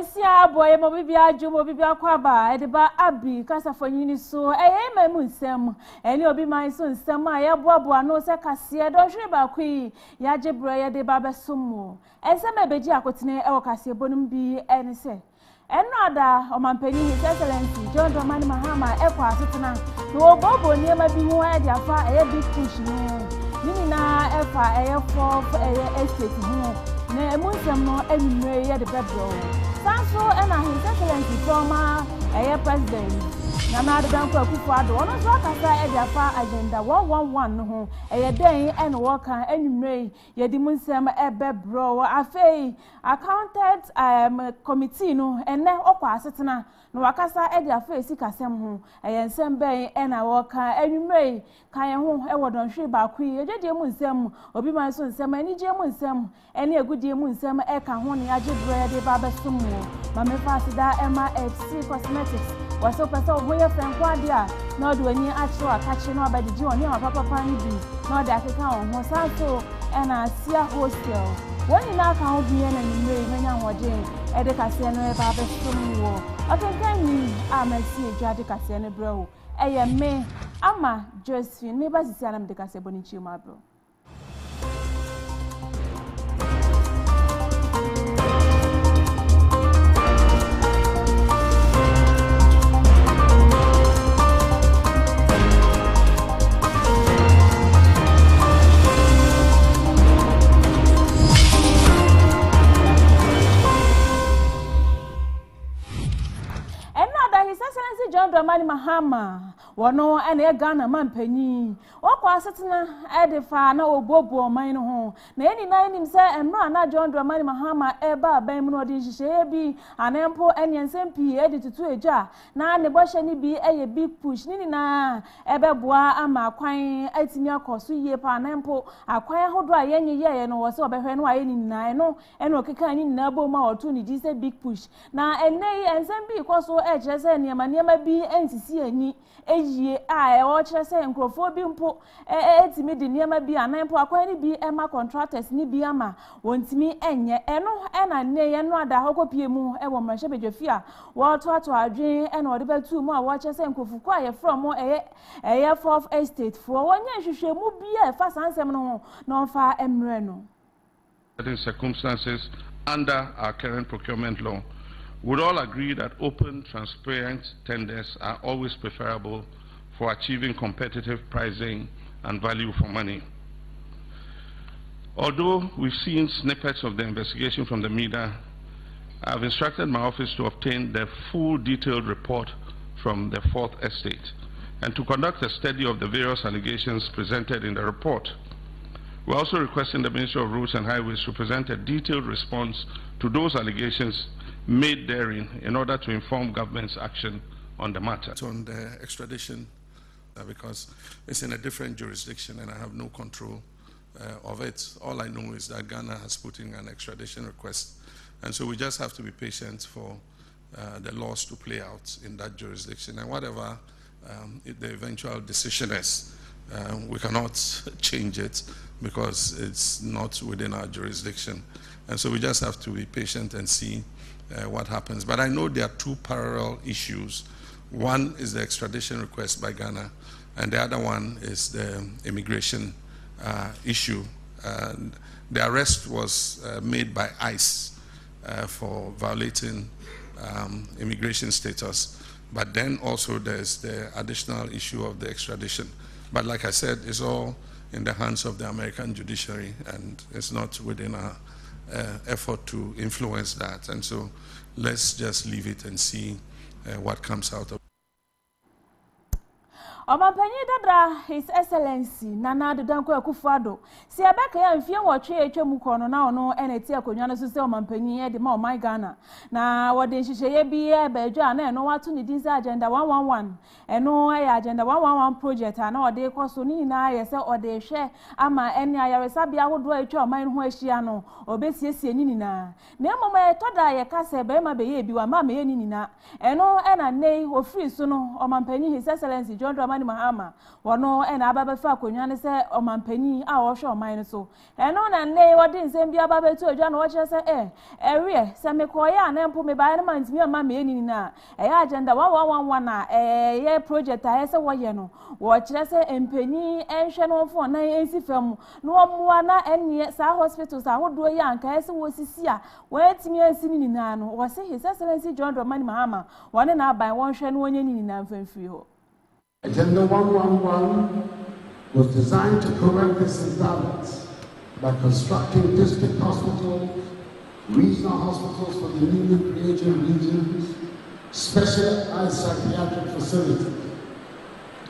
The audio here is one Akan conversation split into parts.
Mesia boy mo bibia ju mo bibia kwaba edeba Aby Kase3bo so memu nsem eni obi man so nsem a ye boaboa no se kase do hwe ba kwi ya jebre ye de ba besomo ensem ebeji akotene e wo Kase3bo num bi eni se eno ada omanpanyi His Excellency John Dramani Mahama ekwa asetena no bobo niema bi ho e dia fa e big push ni na efa e for estate ho na emu nsem no enwure ye de bebro Sanso and His Excellency former president Nana Danko Akufo-Addo ono so akasa ediafa agenda 111 no ho den and worker enwumrei yedi munsem ebebro afei accounted committee no ene okwa asetena no wakasa ediafa esikasem ho ensem ben ena worker enwumrei kan ho ewodonhwe ba kwi ejede munsem obi man so nsem anije munsem ene egudie munsem eka ho ne agebro de ba besom Mame Fasida Emma FC Cosmetics was so person of Moya Frankwadia, nor do any actual catching up by the John, Papa Pani B, nor the account, Mosanto, and a Sia hostel. When you now can't be an enemy, when you're watching, Edeka Seno, Baba Sumo, I can you, I'm a sea, Jadica Senebro, a me, Ama, Josephine, neighbors, Sanam de Kase3bo, my bro. John Dramani Mahama wono ene Ghana mampanyi okwa asetena edifa na obobo man ho na eni na enim se emra na John Dramani Mahama eba aban mu no de hihye bi anempo eniensem pi editutu eja na ne bohye ni bi eye big push ni na ebeboa ama kwan atimi akoso yie pa anempo akwan hodo a yenye ye no wo se obehwe no aye ni na eno okeka ni na bo ma otu ni di se big push na enei ensem bi koso eje se niema bi ensisi ani eyie a e wo kire se nkrofo bi mpo etimi de niema bi anampo akwan ni bi ema contractors ni bi ama wontimi enye eno ena ne ye no ada hokopie mu e wo mrahye bedwafi a wo to adwen ena ode betu mu a wo kire se nkrofu kwa ye from eye fourth estate for wonye hwehwe mu bi e fa sansem no no fa emre no. Certain circumstances under our current procurement law would all agree that open, transparent tenders are always preferable for achieving competitive pricing and value for money. Although we've seen snippets of the investigation from the media, I've instructed my office to obtain the full detailed report from the Fourth Estate and to conduct a study of the various allegations presented in the report. We're also requesting the Ministry of Roads and Highways to present a detailed response to those allegations made therein in order to inform government's action on the matter. On the extradition, because it's in a different jurisdiction and I have no control of it. All I know is that Ghana has put in an extradition request, and so we just have to be patient for the laws to play out in that jurisdiction. And whatever the eventual decision is, we cannot change it because it's not within our jurisdiction. And so we just have to be patient and see what happens. But I know there are two parallel issues. One is the extradition request by Ghana, and the other one is the immigration issue. The arrest was made by ICE for violating immigration status. But then also there's the additional issue of the extradition. But like I said, it's all in the hands of the American judiciary, and it's not within our effort to influence that. And so let's just leave it and see what comes out of it. Omanpanyi dadra His Excellency Nana Danko Akufo-Addo si abeka ya mfie wotwe etwemu kono na ono eneti akonwa no so se omanpanyi e de ma my Ghana na wode nhihye bi e baadwa na eno wato ni dinsa agenda 111 eno ya agenda 111 project na wode koso ni na ye se ode hwe ama eni ayaresa bia wodo etwa oman ho ahia no obesiesie ni na emoma etoda ye kase be ma be ye bi wa ma me ye ni na eno ena nei ofiri so no omanpanyi His Excellency John Dramani Mahama wano and ababefa konwane se omampani a wo hwe oman so eno na nne wo de nsem bia babetu adwa na wo kire se ewe se mekoya na mpo me ba na mantimi ama me enini na agenda 1111 na ye project a se wo ye no wo kire se empani enhwe no fo na ensi fam no omoa na enye sa hospitals ahodo ye anka se wo sisi a wo etimi ensi nini na no wo se His Excellency John Dramani Mahama wone na aban won hwe no wonye nini na mfamfiri ho. Agenda 111 was designed to correct this imbalance by constructing district hospitals, regional hospitals for the newly created regions, specialized psychiatric facilities,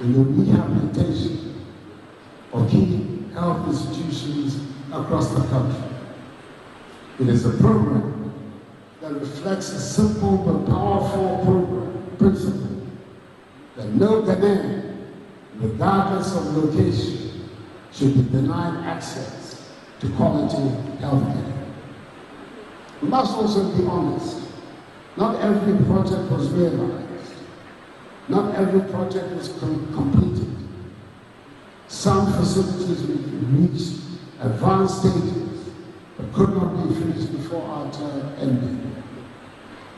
and the rehabilitation of key health institutions across the country. It is a program that reflects a simple but powerful principle that no Ghanaian, regardless of location, should be denied access to quality health care. We must also be honest. Not every project was realized. Not every project was completed. Some facilities reached advanced stages but could not be finished before our term ended.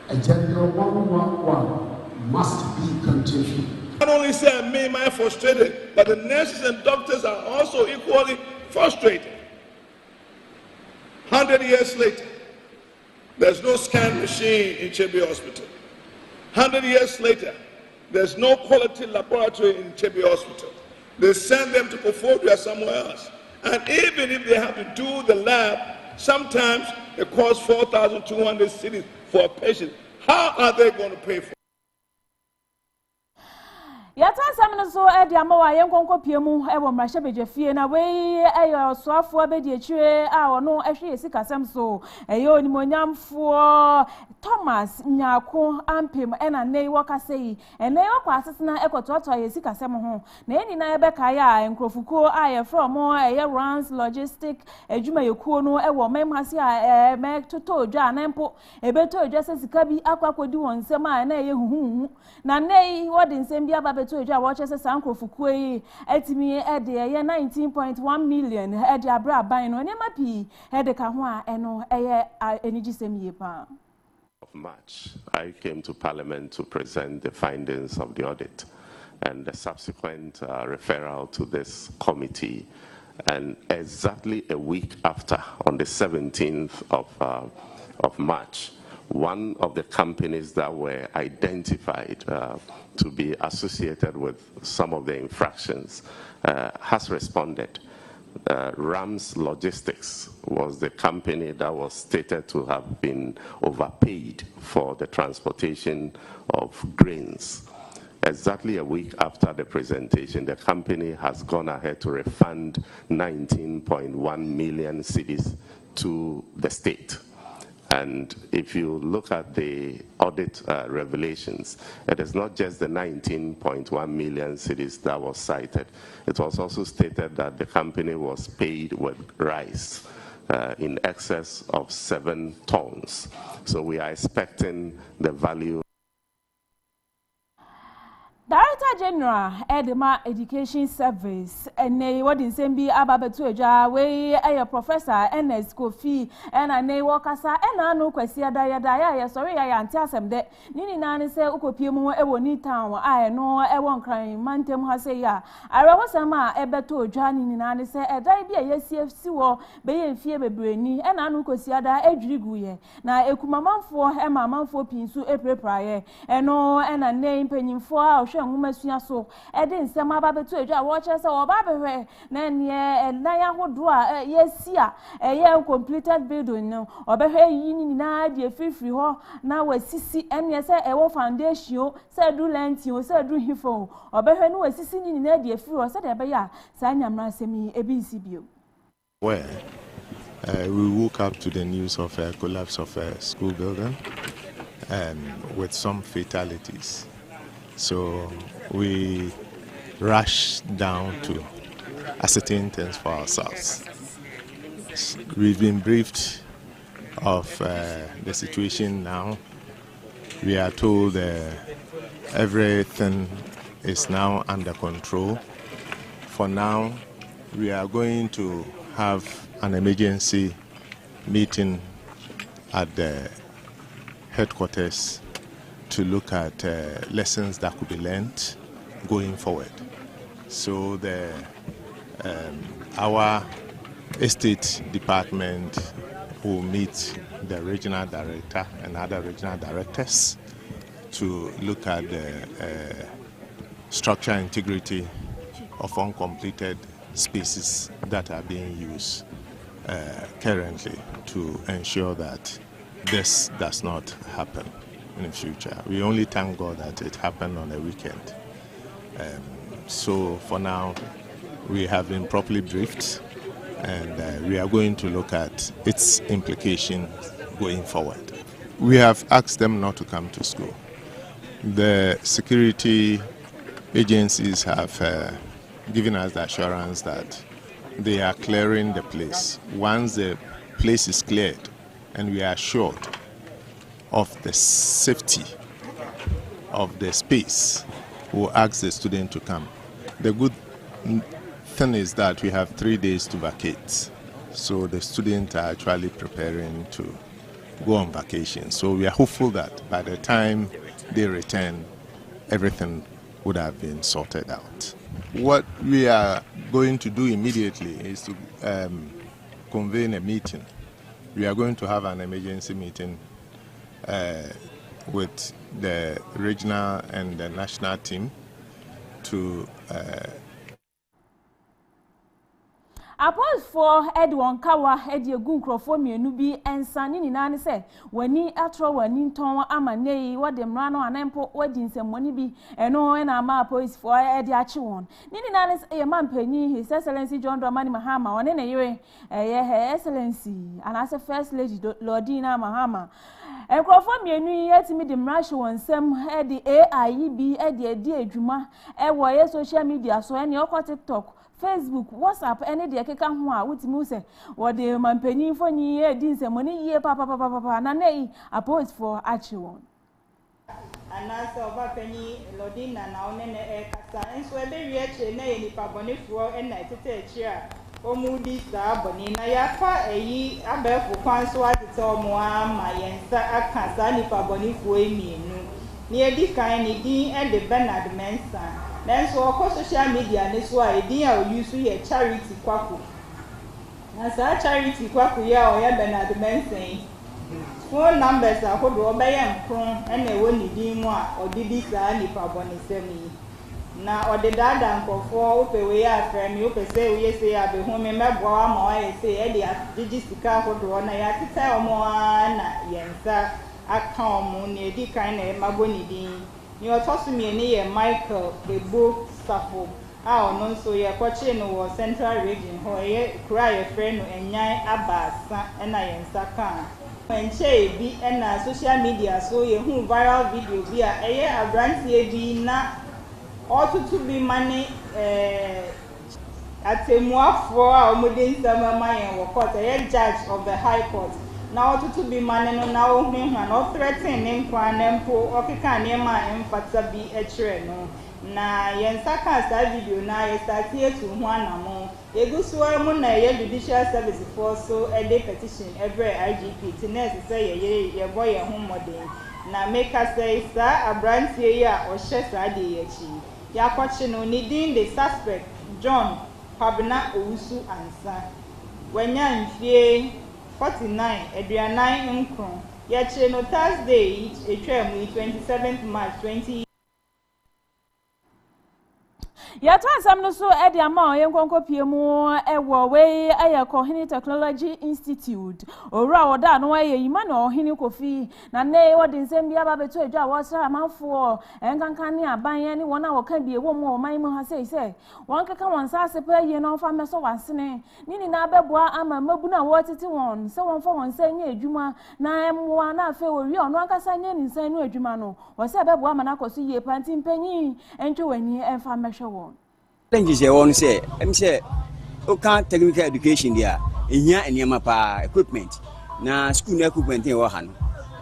Agenda 111 must be continued. Not only say me, am I frustrated, but the nurses and doctors are also equally frustrated. 100 years later, there's no scan machine in Chebe Hospital. 100 years later, there's no quality laboratory in Chebe Hospital. They send them to Koforidua or somewhere else. And even if they have to do the lab, sometimes it costs 4,200 cedis for a patient. How are they going to pay for it? Yata samno so edi amawa yenkonko piemu ewo mrahye bejefie na we eyo soafo abedi echire a ono ehwe esikasem so eyo onimonyamfo Thomas Nyako ampem ena nei wakasei ene wakwa asesena ekototo esikasem ho na eni na ebeka ya enkrofuko aye from eye runs logistic ejuma yekuo no ewo memhase a me toto odwa anempo ebeto odwa sesika bi akwakodi wonsem a na eye huhu na nei wodi nsem bia to eja watch se sankrofukue yi etimi ede ye 19.1 million ede abra ban no ne mapi ede ka ho a eno eye enigisem ye pa. Of March, I came to Parliament to present the findings of the audit and the subsequent referral to this committee. And exactly a week after, on the 17th of March, one of the companies that were identified to be associated with some of the infractions has responded. Rams Logistics was the company that was stated to have been overpaid for the transportation of grains. Exactly a week after the presentation, the company has gone ahead to refund 19.1 million cedis to the state. And if you look at the audit revelations, it is not just the 19.1 million cedis that was cited. It was also stated that the company was paid with rice in excess of 7 tons. So we are expecting the value. Director General Edema Education Service and what in Sembi Ababetu Eja we a professor NS Kofi and a ne wakasa and I no kwesi daya sorry I antiasem de nini nani se ukopiemu ewoni town I no ewon crying mantem ha say ya arewasama ebeto Eja nini nani se edai bia yesifc wo be yemfie bebreni and anu kwesi ada edwirigu ye na ekumamanfo e mamanfo pinsu eprepraye eno and a name penyimfo a nwumasua so ede nsem ababeto Eja wo chese oba behwe na ne naya hodo a yesia ye completed building no obehwe yini na de free ho na wasisi ene se ewo foundation se du lenti se du hifo obehwe no wasisi ni na de free ho se de be ya sa nyamra semi ebisi bio. Well, we woke up to the news of a collapse of a school building with some fatalities. So we rushed down to ascertain things for ourselves. We've been briefed of the situation now. We are told everything is now under control. For now, we are going to have an emergency meeting at the headquarters to look at lessons that could be learned going forward. So our estate department will meet the regional director and other regional directors to look at the structural integrity of uncompleted spaces that are being used currently to ensure that this does not happen in the future. We only thank God that it happened on a weekend. So for now, we have been properly briefed, and we are going to look at its implication going forward. We have asked them not to come to school. The security agencies have given us the assurance that they are clearing the place. Once the place is cleared and we are assured of the safety of the space, we'll ask the student to come. The good thing is that we have 3 days to vacate. So the students are actually preparing to go on vacation. So we are hopeful that by the time they return, everything would have been sorted out. What we are going to do immediately is to convene a meeting. We are going to have an emergency meeting with the regional and the national team to Apples for Edwin Kawa, Eddie Gunkrofo, Nubi, and Sanini Nani said, when he atro when Ninton Amane, what them rano and empo weddings and money be, and no and Amapo is for Eddie Achiwon. Nini Nanis a man penny, His Excellency John Dramani Mahama, on any way, Her Excellency, and as a First Lady Lordina Mahama. And Crawford me yet me the Marshal and some Eddie AIEB, Eddie Dear Juma, and social media, so any or TikTok. Facebook, WhatsApp, any day keka ho a wutimu se wo de mampani fo nyi e din se money ye papa na nei appoint for action. Anasa oba pani Lodina na onene e kasa enso ebe wie che na ye nipa bonefo e na tete echi a omudi sa boni na ya fa eyi abefo kwan so atete omo ama yensa aka sa nipa bonefo emienu ni edi kan ni din e de Bernard Mensa. Then so of social media this why idea use here charity kwaku. Na sa charity kwaku ya o ya Bernard Mensa. Phone numbers are hold obey nkron and e woni din mu a odidi sa nipa bonisemi. Na odeda dan nkofo opewe ya frame ope say we say abe hu me meboa ma wa say e dia digi sika hodo na ya tita omo na yensa aka omo na edi kan na maboni din. You are tossing me near Michael, the book Safo. Ah, no, so you're watching our central region, where cry a friend and yai abasa and I am Saka. When Che be and social media, so you who viral video be a brand be not ought to be money at a more for our modern summer my and court a judge of the High Court. Now to be man no now him not threatening kwan empo okeka niema emfata bi echre na yensaka sa video na yestati etu ho anamo eguso mu na ye judicial service for so a day petition every IGP tinese say ye boy ye ho modern na make us say sa abrantie ya o hye sa de ye chi ya kwache no ni din the suspect John Pabna Owusu Ansa wanya mfie 49 Adrianine Nkron yache no Thursday etwam 27th March 20 Ya transam no so e dia ma yenkonko piemu e wo we aye Kohini Technology Institute owura woda no aye yima na Ohini Kofi na ne wo de nsem bia ba beto adwa wo sra amanfo enkankan ne aban ne wona wo kan bie wo mu o man mu ha sei won keka won sa sepa ye no fa meso wansene nini na beboa ama mabu na wo tete won se won fa won sa nya adwuma na emwa na afa wo wi ono ankasa nya ni nsan no adwuma no wo se beboa ma na koso ye panti mpanyi entwe wani emfa mehwe wo challenges you want to say, I'm say, okay, technical education there, here and Yamapa equipment. Now school equipment in Wahan.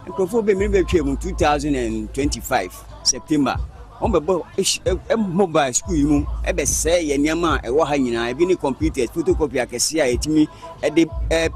And Kofobe maybe came in 2025 September. Ombo mobile school mu ebe say ye niam e wo ha nyina e bi ni computers photocopy akese a etimi e de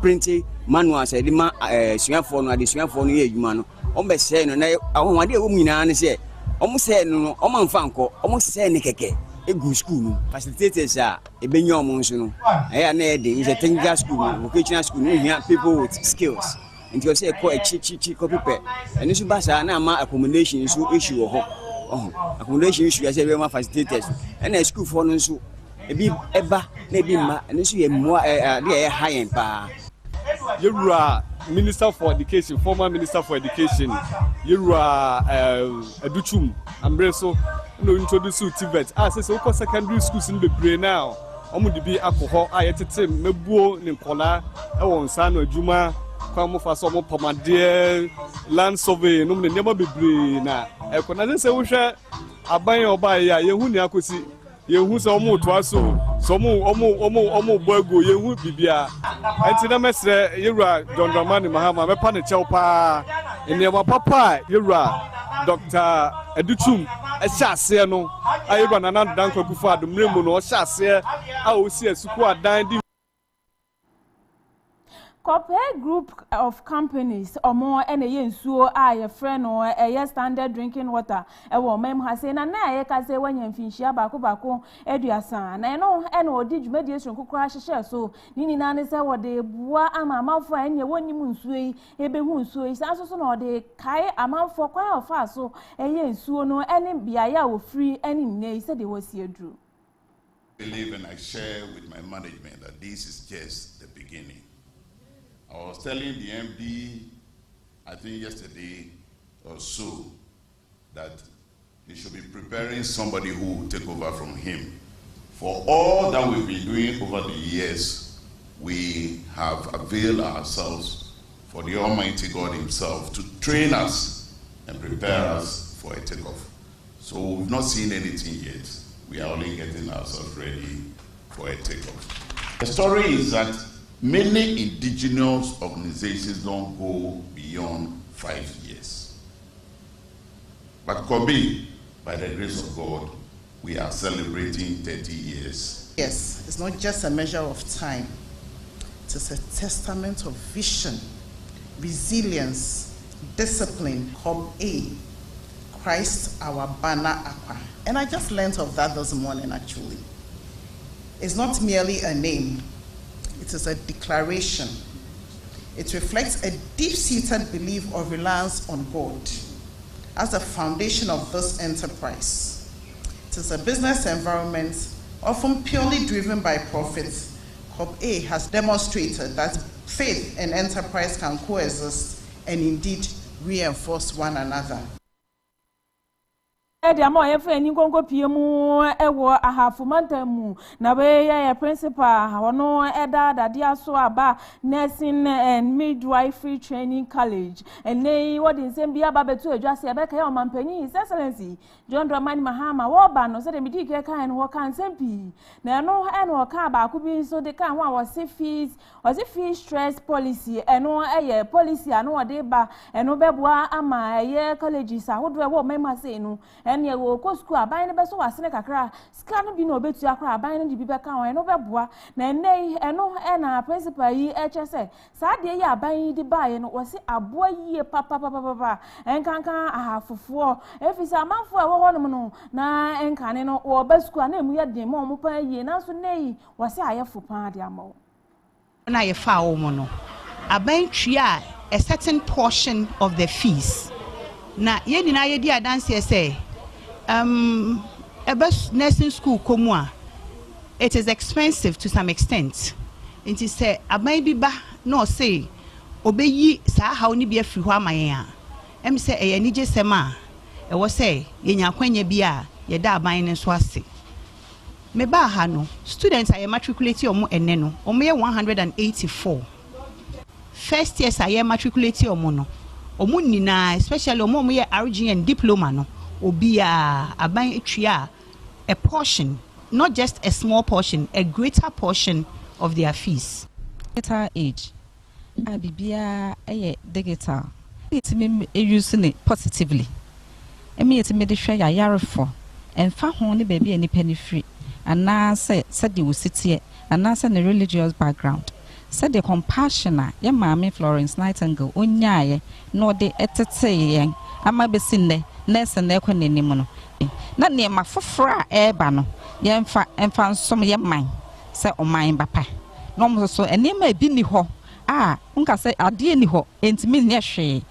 print manuals e de ma suafo no ade suafo no ye adwuma no ombe say no na ahonwade e wo nyina ne say omo say no omo mfa nko omo say ne keke egu school no facilitators a e benya omo nso no e na e de is a technical school vocational school no here people with skills and you say ko chi copy pe and so basa na ma accommodation so issue ho accommodation issue as we ma facilitators and a school for no so e bi eba na bi ma and so ye mo dey high end pa. Yewura Minister for Education, former Minister for Education, Yewura Aduchum, Ambreso, no introduce to Tibet. Say so secondary schools in the brain now. Omo de bi alcohol ayetete mebuo ni nkola e won sa no adwuma kwa mo fa so mo pomade land survey no me nema bebre na e kona se wo hwe aban oba ya yehu ni akosi yehu se omo to aso so omo boago yehu bibia enti na mesre Yewura John Dramani Mahama me pa ne chewpa enema papa Yewura Dr. Aduchum ese no Yewura Nana Dankwa Kufa do mremu no ose a osi asuku adan di Corporate group of companies or more nsuo a ye friend no standard drinking water e wo mem ha say na ye ka say wanyan finhia bako eduasa na no odi dwumadi esun kokora hyehye so nini na ne say wo de bua ama amanfo anye wonim nsuo yi ebehu nsuo yi sa so na odi kai amanfo kwan ofa so nsuo no bia ya wo free nei say de wasi adru. I believe and I share with my management that this is just the beginning. I was telling the MD, I think yesterday or so, that he should be preparing somebody who will take over from him. For all that we've been doing over the years, we have availed ourselves for the Almighty God himself to train us and prepare us for a takeoff. So we've not seen anything yet. We are only getting ourselves ready for a takeoff. The story is that many indigenous organizations don't go beyond 5 years. But Kobe, by the grace of God, we are celebrating 30 years. Yes, it's not just a measure of time. It is a testament of vision, resilience, discipline, Kobe, Christ our banner aqua. And I just learned of that this morning actually. It's not merely a name. It is a declaration. It reflects a deep-seated belief of reliance on God as the foundation of this enterprise. It is a business environment often purely driven by profits. COP-A has demonstrated that faith and enterprise can coexist and indeed reinforce one another. Amo yefe ni konko piemu ewo ahafu mantamu na we ya principal hono eda dadia so aba nursing and midwifery training college and nei what in same bia babetu adwase ebe ka o mampanyi his excellency John Dramani Mahama wo ba no se de medi ke kan wo kan sempi na no eno ka ba ku bi so de kan ho was fees stress policy eno eye policy ano de ba eno beboa ama eye colleges ahodo e wo mema se no ene wo ko school aban ne beso wasene kakra ska no bi na obetu akra aban ne di bi be kan eno beboa na nei eno na principal yi se sa de yi aban yi di ba ye no wose aboa yi papa enkankan ahafofo efisa amanfo e wo honom no na enkane no wo ba school na emu ye den mo pa yi na so nei wose ayefo pa de amawo na ye fa wo mo no aban twa a certain portion of the fees na ye nyina ye di adanse say a best nursing school komua it is expensive to some extent. It is say aban bi ba no say obeyi sa haw ni bi afiri ho amayen a em say e yanije sema e wo say ye nya kwanya bi a ye da aban ne so ase me ba ha no students are matriculate omo ene no omo ye 184 first years are matriculate omo no omo nina especially omo ye RGN diploma no obia aban etwa a portion, not just a small portion, a greater portion of their fees. Digital age, Abibia digital. It's me using it positively. emi yeti me de hwe ya yarefo emfa ho ne baby ani pani free ana se de wositie ana se ne religious background said the compassion ya maame Florence Nightingale onyaye no de etete yen ama besinde nurse na ekọ nanim no na ne ma foforo a eba no ye mfa nsom ye man se oman bapa no mo so ene ma bi ni ho nka se ade ni ho entimi nye hwe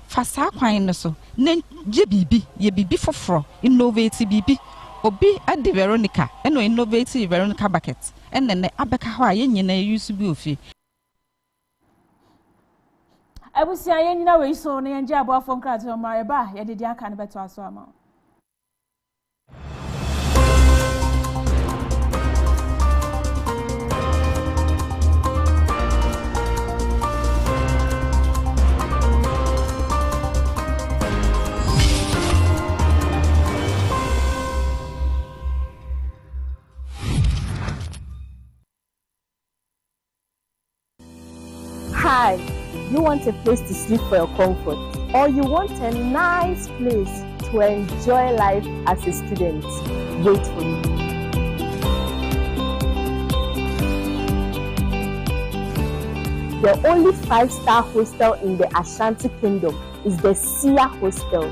fa sa kwan no so ne je bibi ye bibi foforo innovate bibi obi ade Veronica eno innovate Veronica bucket enne abeka ho a yenyina use bi ofi abusia yenyina we so ne yenje aboafo nkrate o mare ba ye de aka ne beto aso ama Hi, you want a place to sleep for your comfort, or you want a nice place to enjoy life as a student? Wait for me. The only 5-star hostel in the Ashanti Kingdom is the Sia Hostel.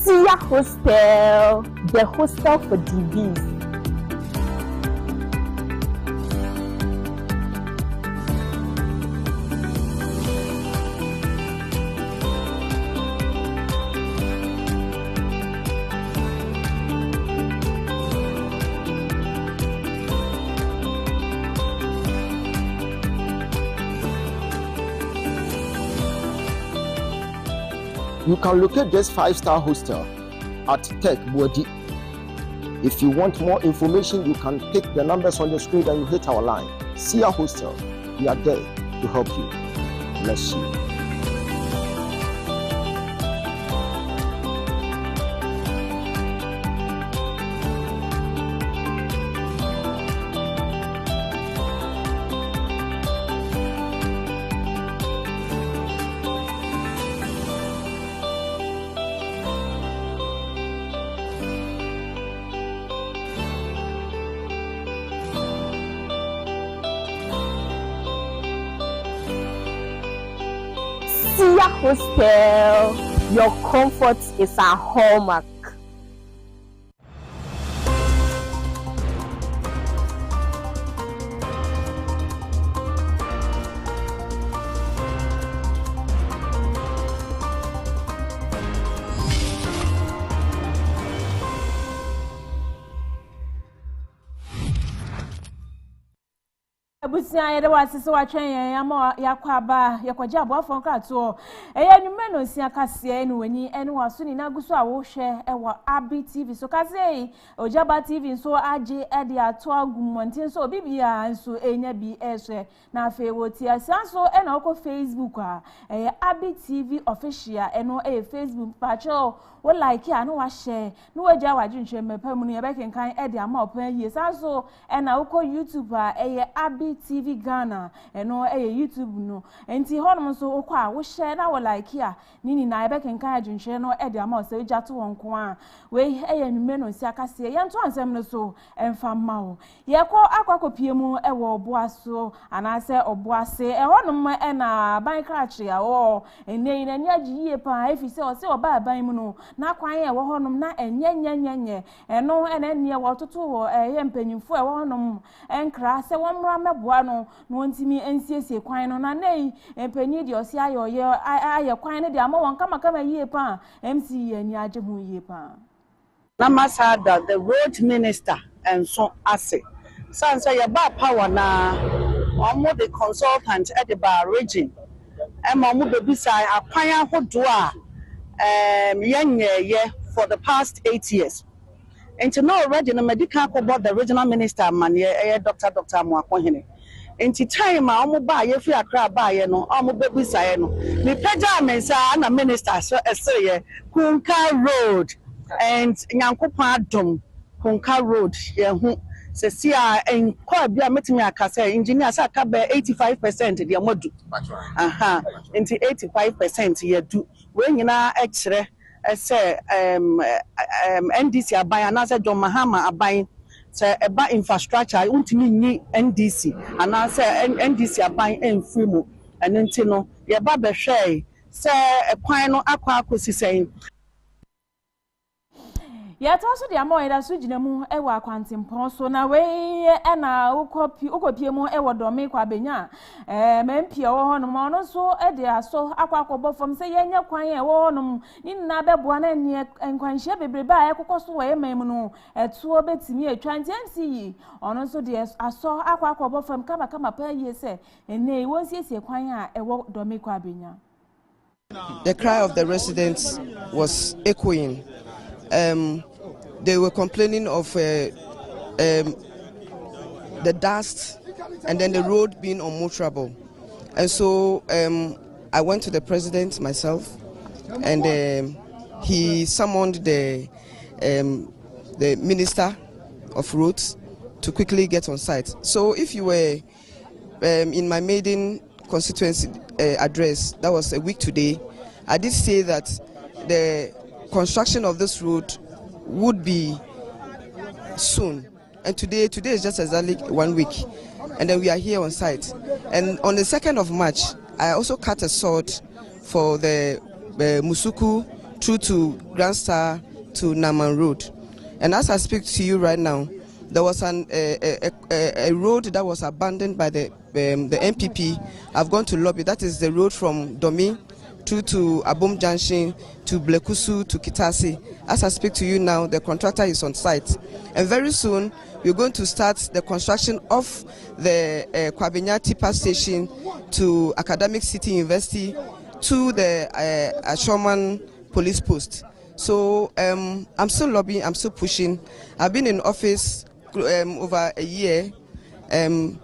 Sia Hostel, the hostel for DBs. You can locate this 5-star hostel at Tech Bodi. If you want more information, you can pick the numbers on the screen and you hit our line. Sia Hostel, we are there to help you. Bless you. Sia Hostel, your comfort is our hallmark. abusia yede wasese watwen yen ama yakwa ba yakwaje aboafo nkrato eya nwume no sia kase enu wani enu waso ni naguso a wo hwe ewo Aby TV so kase Ojaba TV so age ede ato agumontin so bibia nso enya bi ehwe na afa wo ti asanso ena okọ Facebook a Aby TV official eno Facebook pacho wo like ya no wa share no waja wajunhwe mepam no ye bekenkan ede ama opan yie sanso ena okọ YouTube a Aby TV Ghana eno YouTube no enti honom so okọ a wo share na wo like ya nini na ye bekenkan ajunhwe no ede ama so eja to wonko a we nwume no si akase ye nto ansem no so emfa ma wo ye kọ akwakopie mu ewo oboaso anase oboase honom na ban krache a wo ene ina ni agiye pa efise o se oba ban mu no na kwan ye wo honom na enyenyenyenye eno ene ne wo toto wo ye mpanyimfo e wo honom enkra se wo mra mebo aboa no no ntimi ensiesie kwan no na nei empanyi de osi aye kwan no de ama won kama yie pa MC ani age hu yie pa Namasada the road minister and so ase sansa ya ba power na omo the consultant at the bar region ema omo bebisa akwan ahodo a yenye for the past 8 years. And to know already the medical about the regional minister man Dr. Mwakohene. And to time omo ba ye fi akra ba ye no omo bebisa ye no me pagya mensa na minister so ye Kunka Road and Nyankopon Adom Kunka Road ye hu se sia en kwa bia metimi akasa engineer sa ka be 85% de amodu aha into 85% ye do we nyina e kire say NDC aban anase John Mahama aban say eba infrastructure untimi nyi NDC anase NDC aban enfiri mu enenti no ye ba be hwe say ekwan no akwa akosi sen ya taso de amoy da so ginemu e wa kwantimpon so na we e na ukopie mu e wodome kwa benya mempie wo hono ma no so e de aso akwa fom se yenye kwan e wo hono ni na beboa na ni enkwanhye bebrebe a ekokoso wo emem no etuo betimi etwa ntiansi ono so de aso akwa fom kama pa yie se ene wonsiesie kwan a e wo dome kwa benya. The cry of the residents was echoing. They were complaining of the dust and then the road being unmotorable. And so I went to the president myself, and he summoned the minister of roads to quickly get on site. So if you were in my maiden constituency address, that was a week today, I did say that the construction of this road would be soon, and today is just exactly 1 week, and then we are here on site. And on the 2nd of March, I also cut a sword for the Musuku through to Grand Star to Naman Road. And as I speak to you right now, there was a road that was abandoned by the MPP. I've gone to lobby. That is the road from Domi through to Abom Junction to Blekusu to Kitasi. As I speak to you now, the contractor is on site. And very soon, we're going to start the construction of the Kwabenya Tipa Station to Academic City University to the Ashoman Police Post. So I'm still lobbying, I'm still pushing. I've been in office over a year.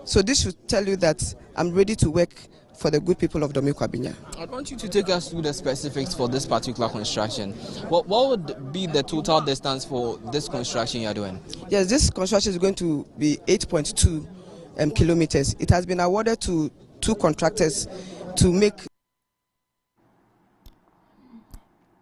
So this should tell you that I'm ready to work for the good people of Domi Kwabenya. I want you to take us through the specifics for this particular construction. What would be the total distance for this construction you're doing? Yes, this construction is going to be 8.2 kilometers. It has been awarded to 2 contractors to make.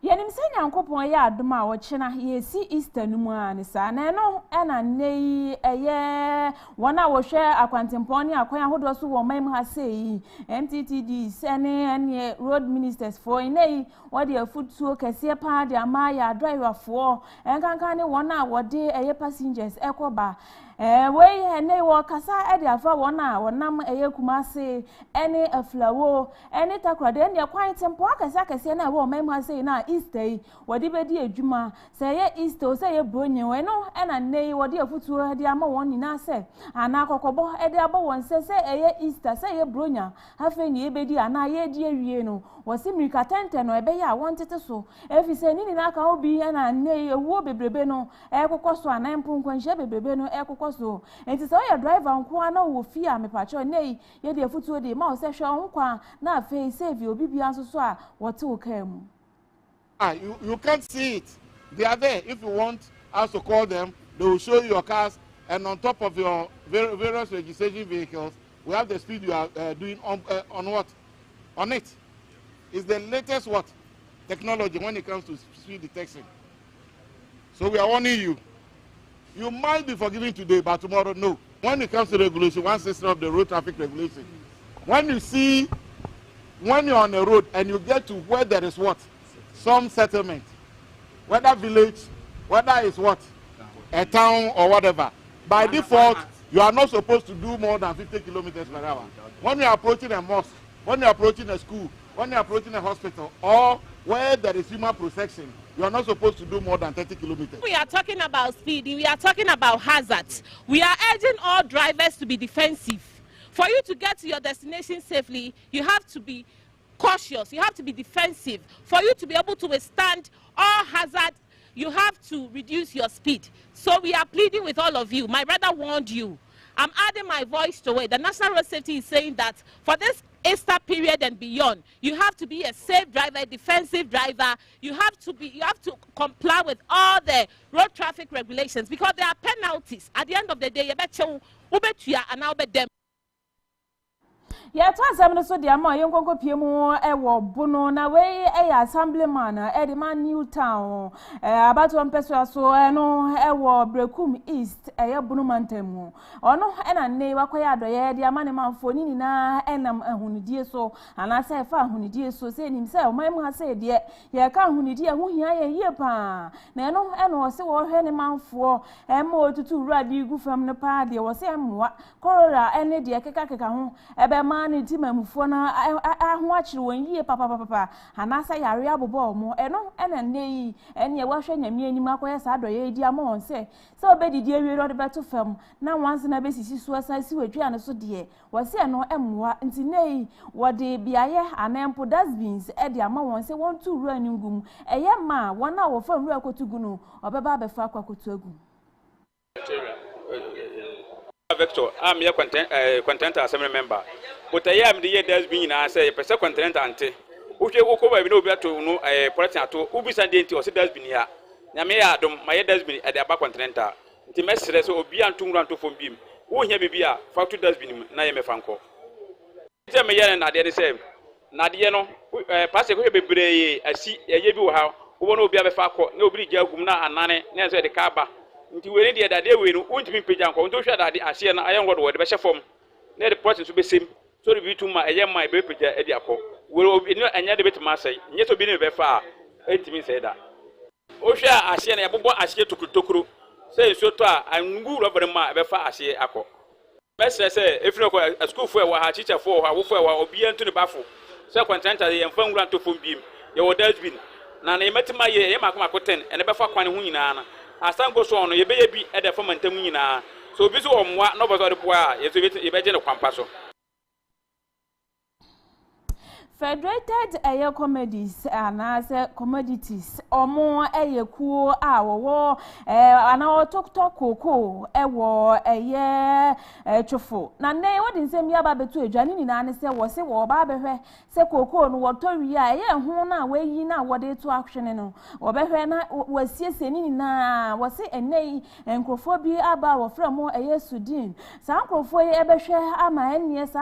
Yenim se Nyankopon ya adom a wo chena yesi Easter no mu an sa na no na nei eye wona wo hwe akwantempon ne akwan ahodo so wo mam ha sei MTTD sene road ministers for nei wo de afutuo kese pa de ama ya driver for enkankan ne wona wo de eye passengers ekoba we ne wo kasa e de afa wona wonam eye kumase ene aflawo ene takrade ne kwan tempo akase na wo mam ha sei na Easter wodi bedi adwuma say ye Easter say ye bronye we no na nei wodi afutuo de ama won nyina se ana kokobo e de aba won se ye Easter say ye bronya hafe ni ebedi ana ye di awie no wasi mirika tente no ebe ya won tete so efi se ni na ka obi na nei ewo bebrebe no ekokoso ana mpunkwanhye bebrebe no ekokoso enti se ye driver nko ana wo fi a mepacho nei ye de afutuo de ma o se hwe nkwa na afe save obi bia so a wote wo kam. You can't see it. They are there. If you want us to call them, they will show you your cars, and on top of your various registration vehicles, we have the speed you are doing on what? On it. It's the latest what? Technology when it comes to speed detection. So we are warning you. You might be forgiven today, but tomorrow, no. When it comes to regulation, one system of the road traffic regulation, when you're on a road and you get to where there is what? Some settlement, whether village, whether it's what? A town or whatever. By default, You are not supposed to do more than 50 kilometers per hour. When you are approaching a mosque, when you are approaching a school, when you are approaching a hospital, or where there is human protection, you are not supposed to do more than 30 kilometers. We are talking about speeding. We are talking about hazards. We are urging all drivers to be defensive. For you to get to your destination safely, you have to be cautious. You have to be defensive. For you to be able to withstand all hazards, you have to reduce your speed. So we are pleading with all of you. My brother warned you. I'm adding my voice to it. The National Road Safety is saying that for this Easter period and beyond, you have to be a safe driver, a defensive driver. You have to comply with all the road traffic regulations, because there are penalties. At the end of the day, you bet you and now bet them. Yeah, twas so dear ma yonko piemu ewo bono na we assemblyman the man Newtown about one person so no ewo Brekum East bono mantemu ono na ne wakoya adoye dear man manfoni ni na enam ahunidie so ana say fa ahunidie so say nim say o mamu ha say de ye ka ahunidie hu hia ye pa na no se wo hwe ne manfo ma otutu urade gu fam ne pa de wo se emwa korora ene de keka ho ebe ma ni ti mamufo na aho akire won yie papa anasa yare abobo mo eno ena nei ene wa hwe nyame anim akoye sa adoye di ama won se obedidi ewie ro de beto fam na wanse na besisi so asa si wadua ne so de wo se eno emwa nti nei wo de biaye anempo dustbins de ama won se won tu ru aningum eye ma wona wo fam ru akotugu no obeba befa akwakotu agu. Vector, I'm your content assembly member. But I am the year there's been, I say, a person content ante. Which you go over, no better no a person to Ubis and Denti or Sidas been here. Namea, my head has been at the back continental. The message will be on 2 round to phone beam. Who here be a factory does been Naime Franco. Tell me, and I did the same. Nadiano, Pastor will be brave. I see a yebu how, who won't be a factor, nobody Gumna and Nane, near the Kaba. Until we need that day, we won't be Pijan, don't share that I see an iron word, the best form. Let the process to be same. So we to my young my baby at the apple. Will be no another bit massay, yet to be very far. 8 minutes said that. Osha, I see an abo, I see to Kutokuru. Say so far, I'm good over the ma, very far, I see apple. Master say, if you know a school for a teacher for her, or be into the baffle. So content and phone run to phone beam. Your dustbin. Now they met my year, Macoten, and a buffer quanina. As time goes on, you baby at the former Temina. So this one, nobody the poor, you imagine a compasso. Federated air comedies and as commodities or more a cool hour and our talk cocoa a war a year truffle. Now, what in same year baby to a Janine and say was a war baby say cocoa and what Toria, who now way ye now what they to action or better was yes in was it a nay and crophobia about from more a year Sudin. Some crofo ever share ama and yes,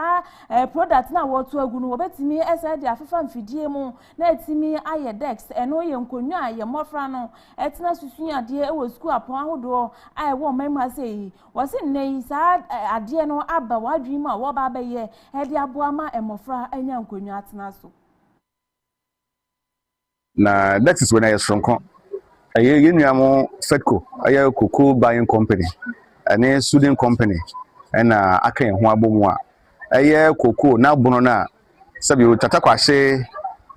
product now what to a good bet me as the African Fidiemo, let me aye dex, and no young conya, your mofrano, etna susunya dear was school upon door. I won't member say, was it nay sad a dear no abba, what dreamer, what baba ye, had the abuama and mofra and young conya naso. Now, that is when I was from a year Fedco, a year cocoa buying company, and a Sudan company, and I can't Huabumwa. A year cocoa now bonona. Sabi utatakwa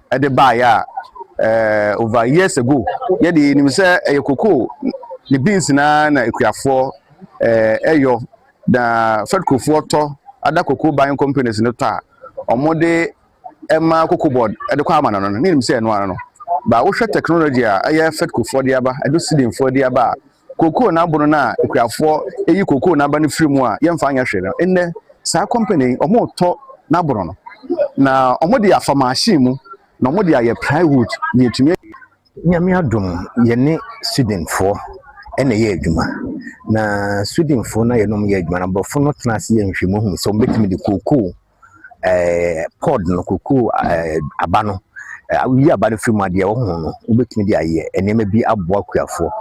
at the buyer over years ago. Yedi ni mse cocoa the beans na equiafo eyo da Fedco to other cocoa buying companies no ta omode ema cocoa board e de kwa ama no ni mse no ano ba wo hwe technology a aye Fedco for the aba edo sidin for the aba cocoa na bono na equiafo eyi cocoa na ba ne free mu a yemfa anya hwe no enne sa company omo to na bono no na omodi afa machine mu na omodi aye plywood ye tumi nyame adom ye ne student for ene ye adwuma na student for na ye nom ye adwuma na bofo no tenase ye nhwemu hu so mbetimi de koko pod no koko abano awi abano film ade wo hu no mbetimi de aye enema bi aboa kuafo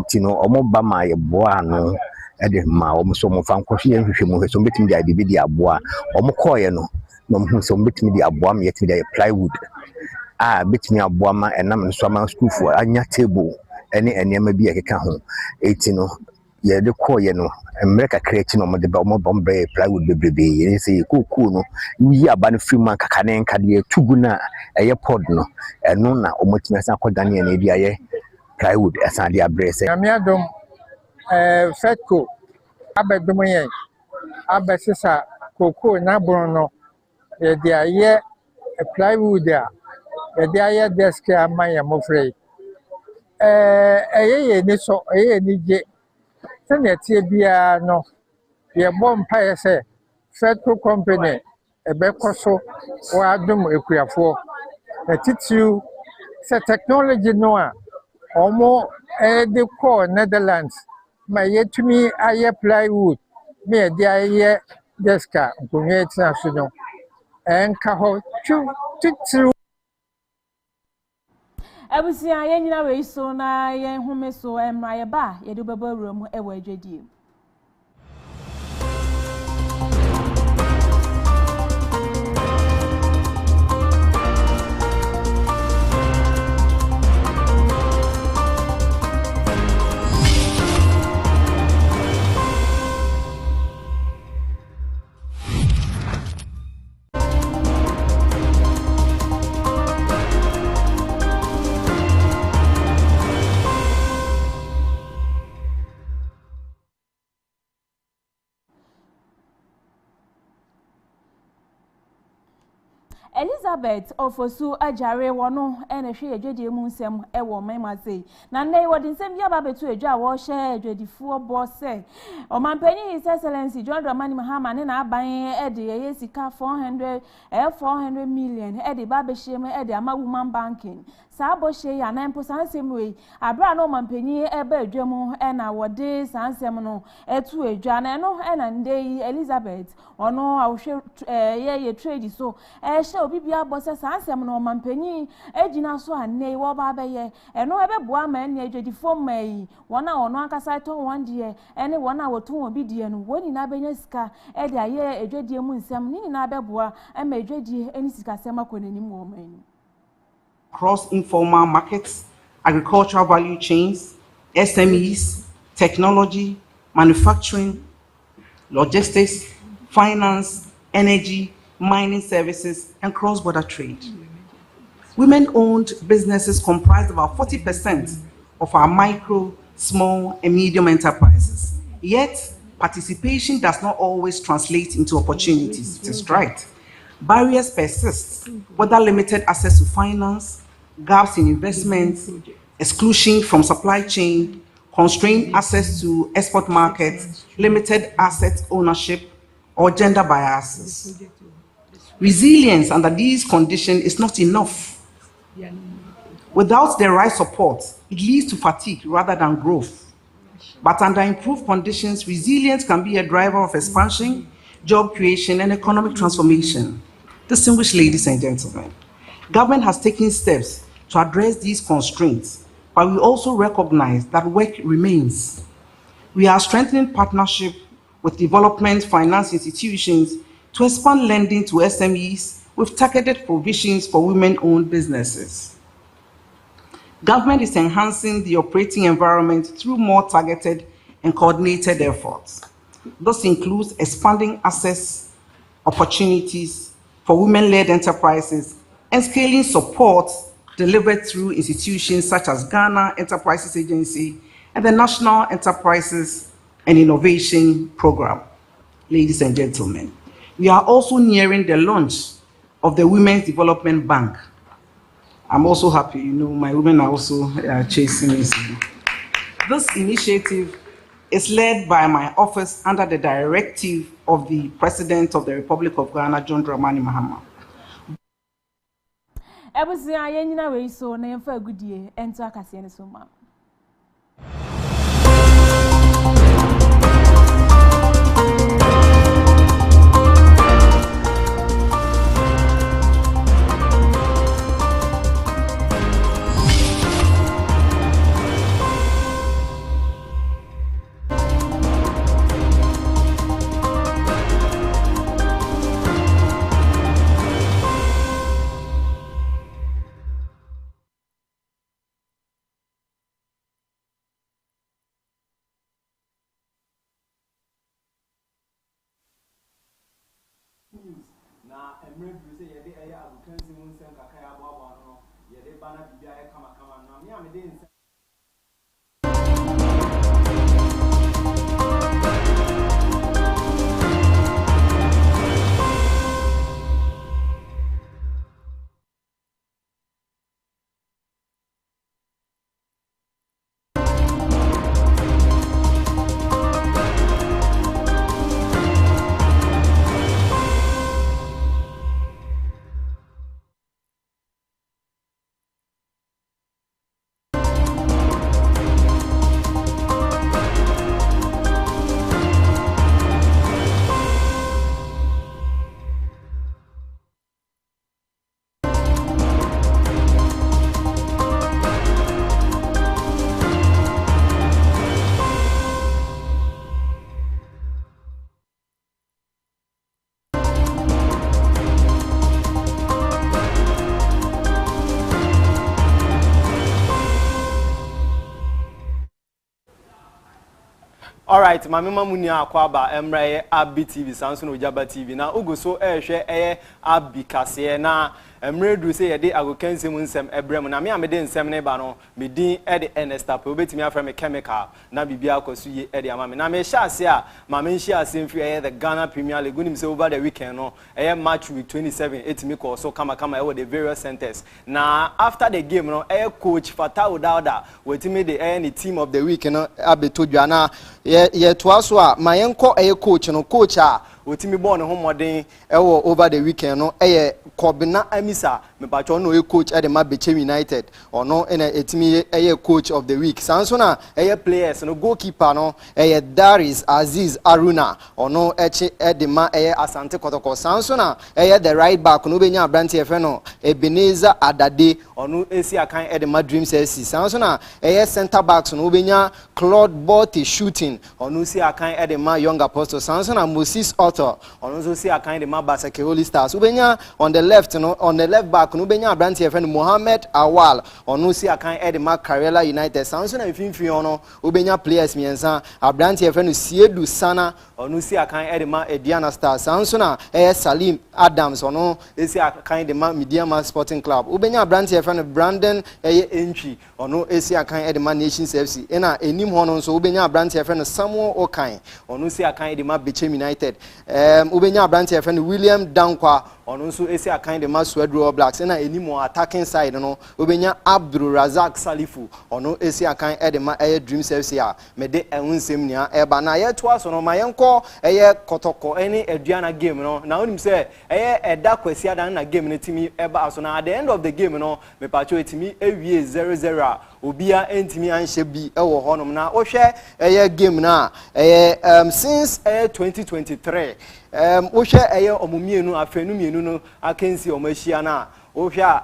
ntino omoba ma ye boa no ede ma omso mo fa nkohwe ye nhwemu so mbetimi de ade bi de aboa omokoye no no hu so mbetimi de aboa me yetimi de plywood betimi aboa ma enam nso ama school for anya table ene enema bi ekeka ho eti no ye de call ye no America creating no de ba mo bombe plywood bebrebe ye say kuku no yi aba no free man kaka ne nka de tugu na eye pod no eno na omotima san kodane na bia ye plywood asan de abrese amiadom fetco abedom yen abesisa koko na brono ye de aye plywood a ye de aye desk amaya mofrey eye ni so eye ni je tene tie bia no ye bom paye se fetco company ebekoso wa adum ekuafo na titiu se technology no a omo de call Netherlands ma yetumi aye plywood me de aye deska nkonwe tina so no enka ho titiu Abusia ye nyina we so na ye home so emra ye ba ye de baba wura e wa adwadie Elizabeth ofosu ajare wono ene hwe adwade mu nsem e wo mema sei na nei wodi nsem bia ba betu adwa wo hye adwadifuo bo se omampanyi his excellency John Dramani Mahama ne na aban e de ye sika 400 million e de ba be hye me e de ama woman banking sa bo hye ya na mpo sansem we abra no omampanyi e ba adwamu e na wode sansem no etu adwa na no e na ndei Elizabeth ono awhwe ye trade so obi bia bose sansem no mampanyi ejina so anei wo ba beye eno ebeboa ma ene adwadifo mai wona ono akasa to wonde ene wona woto obi die no woni na benya sika e de aye adwadie mu nsem ni na beboa e ma adwadie eni sika sema konanim wo mani cross informal markets, agricultural value chains, SMEs, technology, manufacturing, logistics, finance, energy, mining services, and cross-border trade. Women-owned businesses comprise about 40% of our micro, small, and medium enterprises. Yet, participation does not always translate into opportunities. It is right. Barriers persist, whether limited access to finance, gaps in investments, exclusion from supply chain, constrained access to export markets, limited asset ownership, or gender biases. Resilience under these conditions is not enough. Without the right support, it leads to fatigue rather than growth. But under improved conditions, resilience can be a driver of expansion, job creation, and economic transformation. Distinguished ladies and gentlemen, government has taken steps to address these constraints, but we also recognize that work remains. We are strengthening partnership with development finance institutions to expand lending to SMEs with targeted provisions for women-owned businesses. Government is enhancing the operating environment through more targeted and coordinated efforts. This includes expanding access opportunities for women-led enterprises and scaling support delivered through institutions such as Ghana Enterprises Agency and the National Enterprises and Innovation Program. Ladies and gentlemen, we are also nearing the launch of the Women's Development Bank. I'm also happy, my women are also chasing me. This initiative is led by my office under the directive of the President of the Republic of Ghana, John Dramani Mahama. Ebusia yenyina we so na yemfa agudie ento akase ne so ma All right, Mamma Munia Kwaba, Emre, Aby TV, Samson Ojaba TV. Now, Ugo so share Aby Kase3bo na Emre do say I go kense mu nsem ebrem na me amede nsem ne ba no me din e de enestap obetimi afra me chemical na bibia akoso ye e de amame na me sha ase a ma me nshi ase mfi the Ghana Premier League unim say over the weekend no match week 27 etimi ko so kama the various centers na after the game no coach Fatau Dauda wetimi the team of the week no abetodwa na ye to aso a ma yenko coach no coach a wetimi ball ne ho modern over the weekend no Kobina Amisa me pacho no coach at the Mabeche United or no etimi coach of the week sansona players no goalkeeper no Daris Aziz Aruna or no edema Asante Kotoko sansona the right back no benya Branti Efeno Ebenezer Adade or no esi akan edema Dreams SC sansona center backs no benya Claude Botti shooting or no si akan edema Young Apostle sansona Moses Otto or no si akan edema Basake Holy Stars ubenya on the left on the left back no benya Branti Efeno Mohammed Awal or no si akan edema Karela United sansona mfimfi ono ubenya players miensa Branti Efeno Siedu Sana or no si akan edema Ediana Stars sansona Salim Adams or no esi akan edema Mediama Sporting Club ubenya Branti Efeno Brandon entry or no esi akan edema Nations FC ena enim hono so ubenya Branti Efeno Samuel Okan or no si akan edema Beche United ubenya Branti Efeno William Dankwa or no so esi akan edema Swedro Blacks ena enimo attacking side no ubenya Abdul Razak Salifu or no esi akan edema Dreams FC a mede ehunsem nia eba na ye to aso no mayenko kotoko eni Eduana game no na onim say eda kwasi adan na game no timi eba aso na at the end of the game no me pacho etimi ewie 0-0 obia entimi anhye bi ewo honom na ohwe game na since 2023 ohwe omumienu afenu mienu no akensi omahia na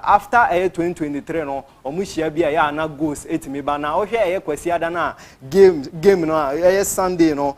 after 2023 no omuhia bia ya na goals etimi ba na ohwe kwasi ada na game no Sunday no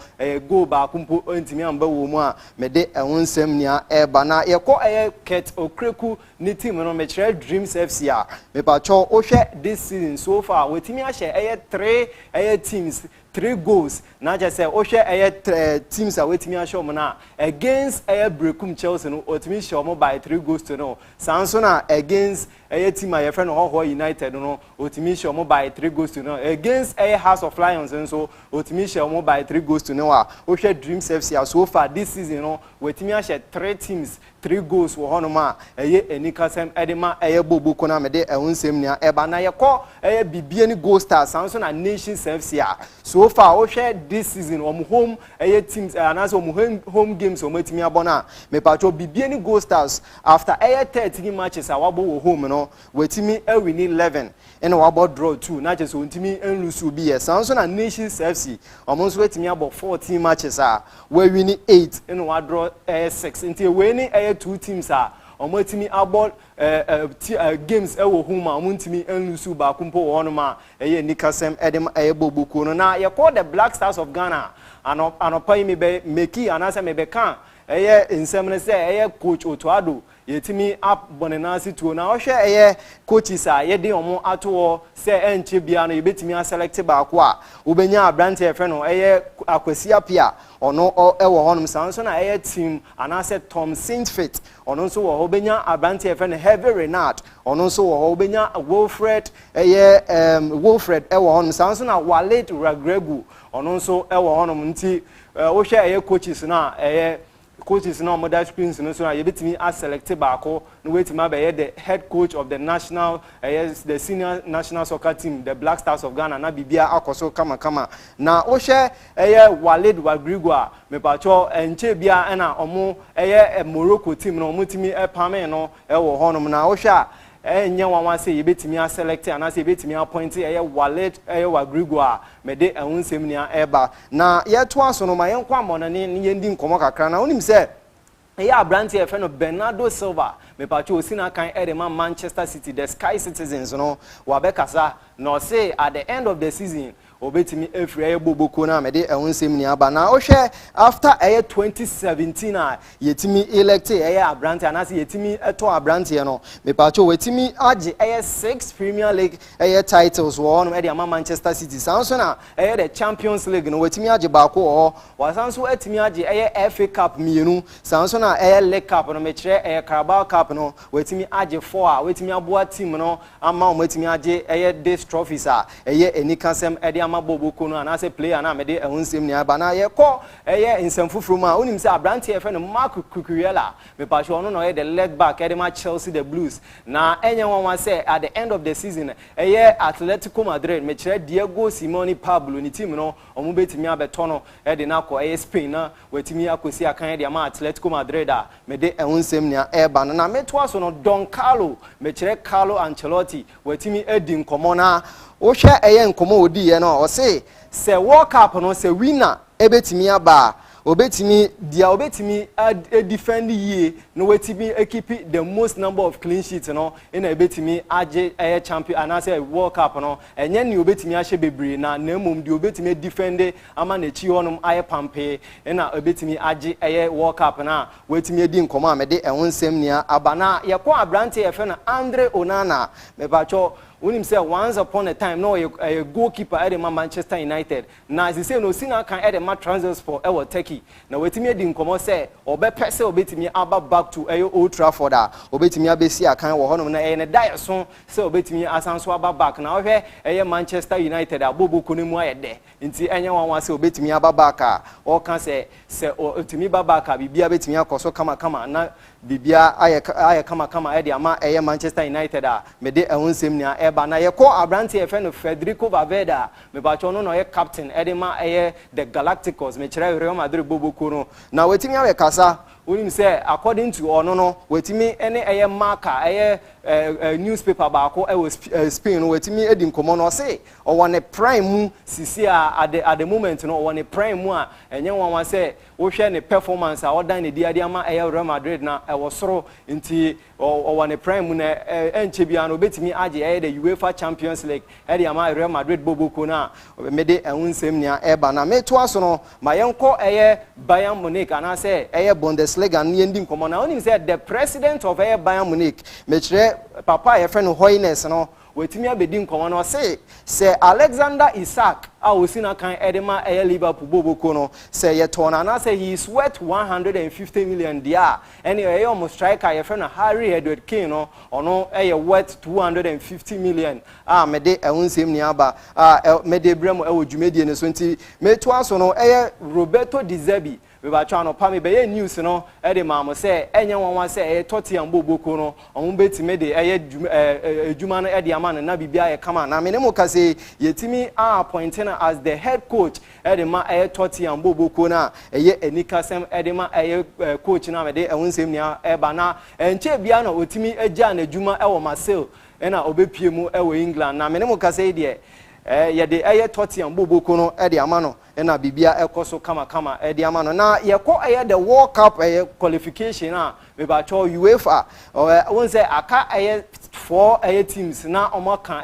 goal ba kumpo entimi amba wo mu a mede ehonsem nia eba na yeko Ket Okreku ni team no me kire Dreams FC a me pa cho ohwe this season so far wetimi a share 3 teams 3 goals na just say teams are waiting me show na against Brekum Chelsea no otimi show mo by 3 goals to no Sansona against team my friend Ho United no otimi show mo by 3 goals to no against House of Lions and so otimi show mo by 3 goals to no ohwe Dreams FC so far this season no wetimi a share 3 teams 3 goals wo hono ma enikasem edema bobo na mede ehunsem nia eba na yeko bibie ni Gold Stars Sansona Nations FC so far o share this season home teams anase home games omatimi abona me pacho bibie ni Gold Stars after 30 matches wabo wo home no wetimi win 11 and wabo draw 2 na just ontimi enlusu bi Sansona Nations FC omonso wetimi abo 14 matches we win 8 and wa draw 6 until we ni 2 teams omotimi abol games ewo home omontimi enlusu ba kumpo wonoma nikasem edem bobuku no na ye call the Black Stars of Ghana anopai me be meki anase me be kan nsemne se coach Otuado yetimi up bonenasi to na ohwe coaches ye de omo ato se enche bia no yebetimi a select ba ko a obenya abrante efe no eye Akwasi Apia ono ewo honum sanso na eye team anase Tom Saintfit ono nso wo obenya abrante efe no Heavy Renard ono nso wo obenya Wilfred Wilfred ewo honum sanso na Walid Ragregu ono nso ewo honum nti wo hwe eye coaches na eye coaches na modern screens no so na yebetimi a select baako no wetimi be the head coach of the national the senior national soccer team the Black Stars of Ghana na bibia akoso kama na wo hwe Walid Wagrigwa mepacho enche bia na omo Morocco team no omutimi pame no wo honom na wo hwe enye wanwa say yebetimi a select anase yebetimi appoint Walid Wagrigwa mede ehunsem nia eba na yeto aso no mayenkwa monane ne yendi nkomo kakra na onim se abrante efe no Bernardo Silva mepacho osina kan edema Manchester City the Sky Citizens no wabekasa no say at the end of the season obetimi efri boboko na mede ehunsem ni aba na ohwe after 2017 a yetimi elect abrante anase yetimi eto abrante no mepacho wetimi age 6 Premier League titles wo no ama Manchester City sanso na the Champions League no wetimi age baako o wasanso etimi age FA Cup mienu sanso na League Cup no mekire Carabao Cup no wetimi age 4 a wetimi aboa team no ama o wetimi age this trophies a enikasem Maboboko no anase player na mede ehunsem ni aba na ye ko nsemfufuru ma onim se abrante efe no Mark Cucurella me pa sho no no the left back ma Chelsea the Blues na enye won say at the end of the season Atletico Madrid me kire Diego Simeone Pablo ni team no omo betimi abeto no de na ko Spain na wetimi akosi akan de ma Atletico Madrid a mede ehunsem ni eba na meto aso no Don Carlo me kire Carlo Ancelotti wetimi edi nkomo na wo hwe nkomo odi ye no o se World Cup no se winner ebetimi aba obetimi defend ye no wetimi keep the most number of clean sheets no in ebetimi age champion and say World Cup no enye ni obetimi ahye bebre na nemom di obetimi defend ama na chi honum aye pampe na obetimi age World Cup na wetimi edi nkomo amede ehonsem nia aba na ye ko abrante efe na Andre Onana mebacho unim say once upon a time no a goalkeeper at Manchester United na as say no sina kan at the transfers for Turkey na wetimi edi nkomo say obepese obetimi aba back to Old Trafford a obetimi abesi akan wo hono na ne die so say obetimi asanso aba back na ohwe Manchester United aboboko ne mu ayede nti enye wanwa say obetimi aba back a o kan say otimi aba back a bibia betimi akoso kama na bibia aye kama edi ama Manchester United a mede ehunsem nia eba na yeko abrante efe no Federico Valverde me bacho no no captain edema the Galacticos me kire Real Madrid boboko no na wetimi awe kasa unim say according to ono no wetimi ene marker newspaper baako Spain no wetimi edi nkomo no say o won prime mu sisi at the moment no won prime mu a enye won say wo hwe ne performance a odan ne dia dia ma Real Madrid na wo soro nti o won prime mu na enche bia no betimi age the UEFA Champions League edi ama Real Madrid boboko na mede ehunsem nia eba na meto aso no mayenko Bayern Munich ana say Bundesliga ni endi nkomo na onim say the president of Bayern Munich mechire papa ye friend Hoynes no wetimi abedi nkomo no say Alexander Isak a osina kan edema Liverpool boboko no say ye tona na say he is worth 150 million dia and he almost striker ye friend Harry Edward Kane no ono worth 250 million mede ehunsem ni aba mede bremo dwumedie ne so nti meto aso no Roberto Di Zerbi we ba twa no pa me be news no de maamo say enye wonwa say Tottenham boboko no omo betime de edwuma no de ama na bibia ye kama na me ne mo ka say yetimi appointing as the head coach de ma Tottenham boboko na enikasem de ma coach na me de ehunsem nia eba na enche bia na otimi agya na edwuma wo Marseille na obepie mu England na me ne mo ka say de ye de Tottenham boboko no de ama no ena bibia ekoso kama edi ama no na yekọ the World Cup qualification me ba cho UEFA won say aka 4 teams na omo kan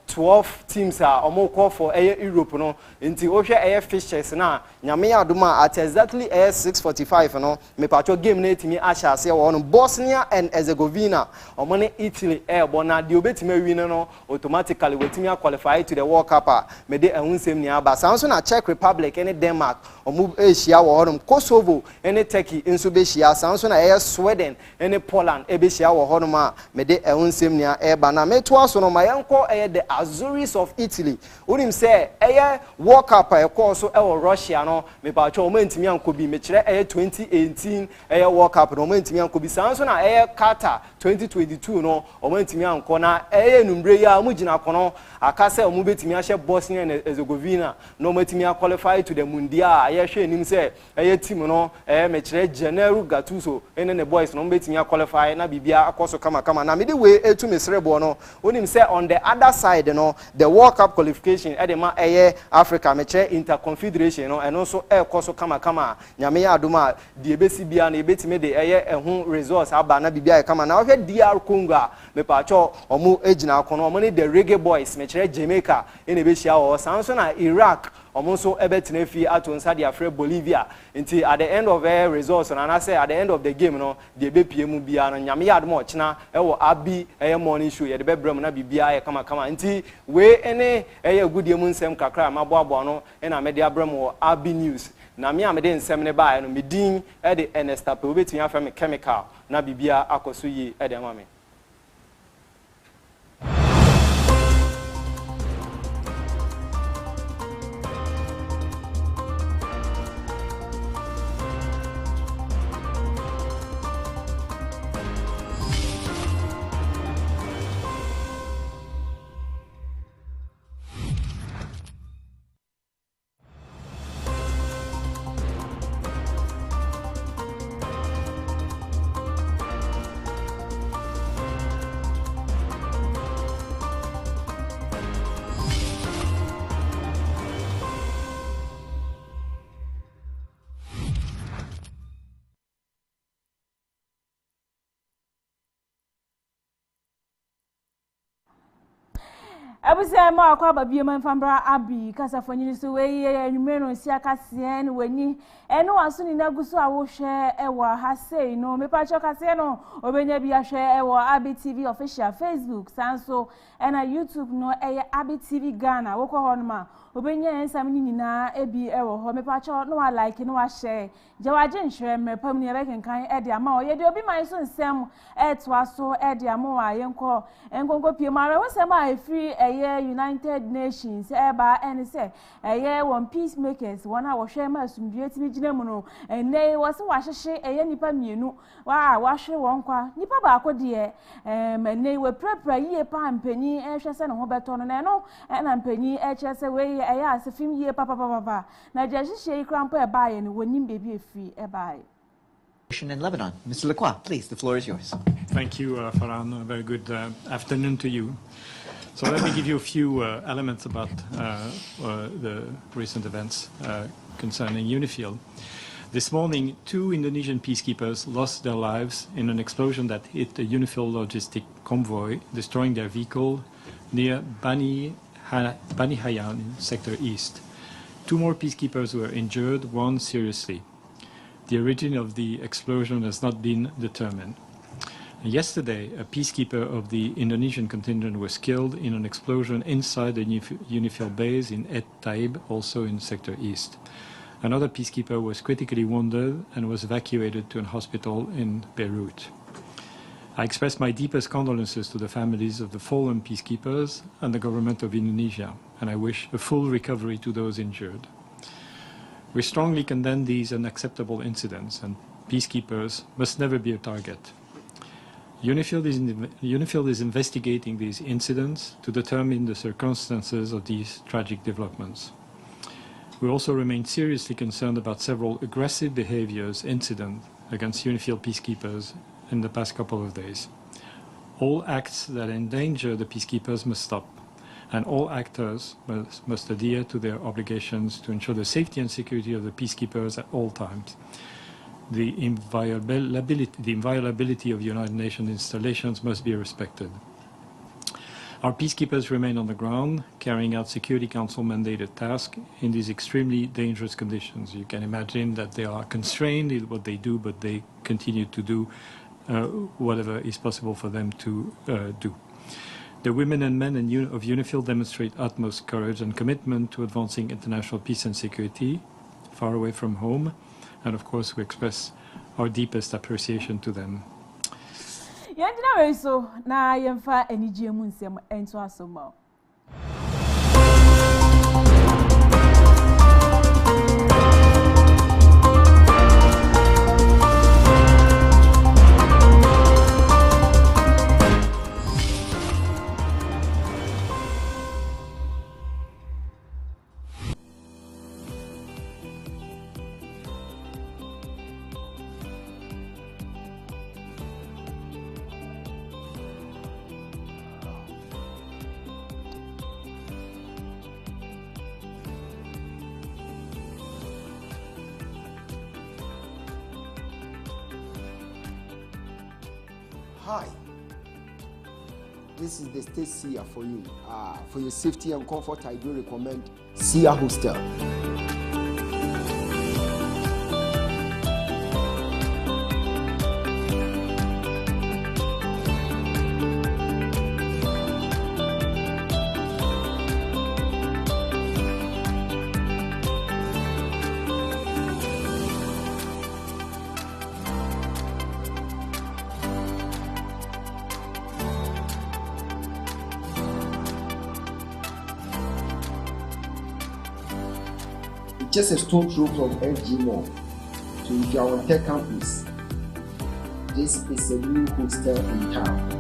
12 teams omo call for Europe no nti o hwe fixtures na nyame adoma at exactly 6:45 no me pa cho game na etimi ahya ase wo no Bosnia and Herzegovina omo ne Italy bona de obetimi win no automatically wetimi qualify to the World Cup me de ehunsem ni aba sanso na Czech Republic and Denmark omo ehia wo no Kosovo and Turkey enso be hia sanso na Sweden and Poland be hia wo no ma me de ehunsem ni eba na me to aso no ma yenko the Azores of Italy unim say World Cup so Russia no me ba cho mo ntimi ankobi me kire 2018 World Cup no mo ntimi ankobi sanso na Qatar 2022 no o mo ntimi anko na numbre ya mu gina kono akase o mu betimi ahye Bosnia and Herzegovina no mo ntimi qualify to the mundial hwe nim say team no me kire Janeiro Gattuso ene boys no mo betimi qualify na bibia akoso kama na me de we etu mesrebo no unim say on the other side no the World Cup qualification edema Africa me kire Interconfederation no and also koso kama nyame ya adoma de ebesi bia na ebetime de ehun resource aba na bibia kama na hwe DR Congo me pa cho omo ejina akono omo ne the Reggae Boys me kire Jamaica ene behia wo sanso na Iraq omo so ebetine fi atonsa de afre Bolivia until at the end of resource and I say at the end of the game no de ebepie mu bia no nyame ya adoma ochina wo Aby morning show ye de bebrem na bibia kama until we ene agudie mu nsem kakra maboabo no ena me de abrem wo Aby News na me amede nsem ne bae no medin de Ernesta pe obetumi afa me chemical na bibia akoso yi de ma me Abuse ma akwa babie manfambra Aby Kase3bo nyini so we enwumero nsi akase ne wani eno waso ni naguso awohwe ewa ha sei no mepa cho kase no obenya bi ahwe ewa Aby TV official Facebook sanso ena YouTube no Aby TV Ghana wokọ ho no ma obenya ensam ni nyina ebi ewo ho mepa cho no wa like no wa share je waje nhwe mrepam ni ebe kenkan de ama oye de obi man so nsem to aso de ama wa yenko enkonko pie mara wo sem a free United Nations eba and say one peacemakers one a wo hwe ma asumdue ti gina mu no enei wo se wa hyehye nipa mienu wa hwe won kwa nipa ba akode enei we prepare yie pa mpanyi hwe se ne ho beto no na na mpanyi hwe se we asefim yie papa na je hyehye ikrampo eba ye ne wonim bebi efri eba ye in Lebanon. Mr. Lacroix, please, the floor is yours. Thank you, Farhan. A very good afternoon to you. So let me give you a few elements about the recent events concerning UNIFIL. This morning, 2 Indonesian peacekeepers lost their lives in an explosion that hit a UNIFIL logistic convoy, destroying their vehicle near Bani Hayan in Sector East. 2 more peacekeepers were injured, 1 seriously. The origin of the explosion has not been determined. Yesterday, a peacekeeper of the Indonesian contingent was killed in an explosion inside the UNIFIL base in Et Taib, also in Sector East. Another peacekeeper was critically wounded and was evacuated to a hospital in Beirut. I express my deepest condolences to the families of the fallen peacekeepers and the government of Indonesia, and I wish a full recovery to those injured. We strongly condemn these unacceptable incidents, and peacekeepers must never be a target. UNIFIL is investigating these incidents to determine the circumstances of these tragic developments. We also remain seriously concerned about several aggressive incidents against UNIFIL peacekeepers in the past couple of days. All acts that endanger the peacekeepers must stop, And all actors must adhere to their obligations to ensure the safety and security of the peacekeepers at all times. The inviolability of United Nations installations must be respected. Our peacekeepers remain on the ground, carrying out Security Council mandated tasks in these extremely dangerous conditions. You can imagine that they are constrained in what they do, but they continue to do whatever is possible for them to do. The women and men of UNIFIL demonstrate utmost courage and commitment to advancing international peace and security far away from home. And of course, we express our deepest appreciation to them. Yandina so na yemfa enije mu nsem ento asomo. Hi, this is the State SIA for you. For your safety and comfort, I do recommend SIA Hostel. Just a stone throw from FG Mall. So if you are on Tech Campus, this is a new hostel in town.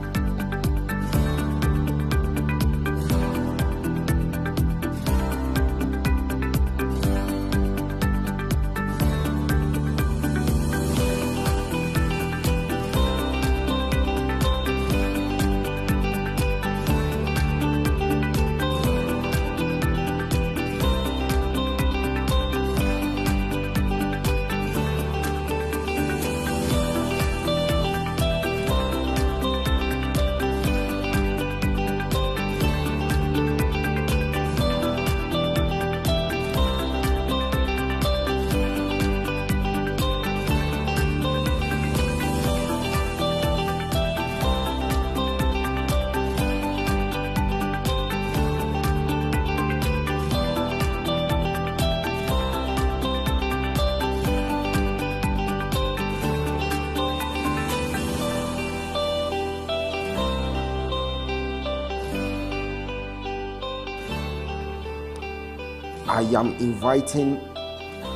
I am inviting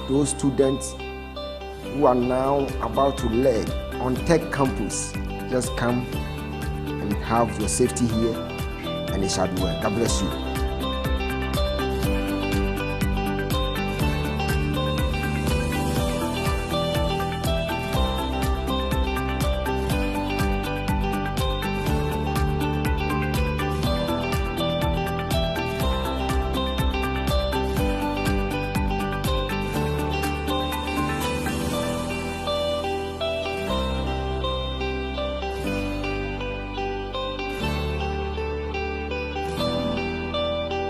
those students who are now about to learn on Tech Campus. Just come and have your safety here, and it shall be well. God bless you.